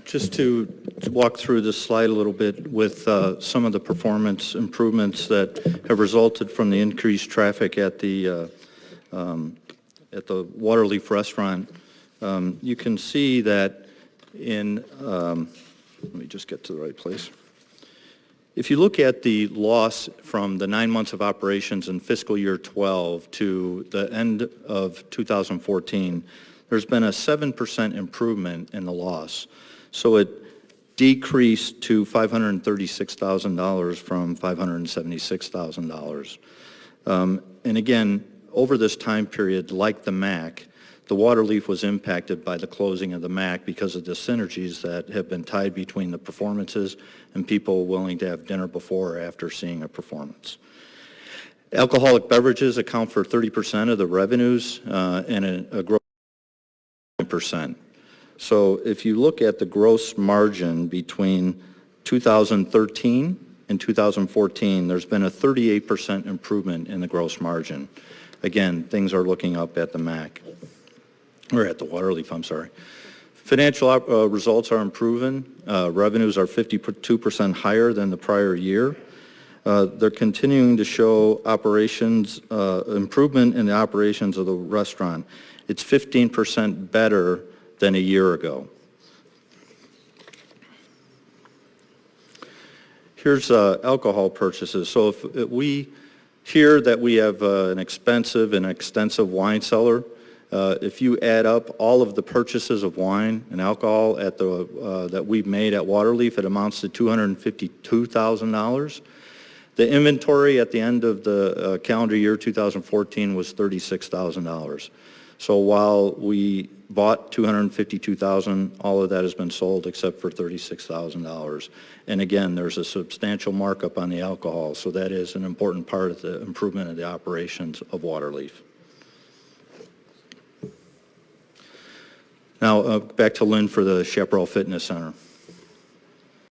Just to walk through this slide a little bit with some of the performance improvements that have resulted from the increased traffic at the Waterleaf restaurant, you can see that in, let me just get to the right place. If you look at the loss from the 9 months of operations in fiscal year 12 to the end of 2014, there's been a 7% improvement in the loss. So it decreased to $536,000 from $576,000. And again, over this time period, like the MAC, the Waterleaf was impacted by the closing of the MAC because of the synergies that have been tied between the performances and people willing to have dinner before or after seeing a performance. Alcoholic beverages account for 30% of the revenues and a growth of 9%. So if you look at the gross margin between 2013 and 2014, there's been a 38% improvement in the gross margin. Again, things are looking up at the MAC. Or at the Waterleaf, I'm sorry. Financial results are improving. Revenues are 52% higher than the prior year. They're continuing to show operations, improvement in the operations of the restaurant. It's 15% better than a year ago. Here's alcohol purchases. So if we hear that we have an expensive and extensive wine cellar, if you add up all of the purchases of wine and alcohol at that we've made at Waterleaf, it amounts to $252,000. The inventory at the end of the calendar year 2014 was $36,000. So while we bought $252,000, all of that has been sold except for $36,000. And again, there's a substantial markup on the alcohol, so that is an important part of the improvement of the operations of Waterleaf. Now, back to Lynn for the Chaparral Fitness Center.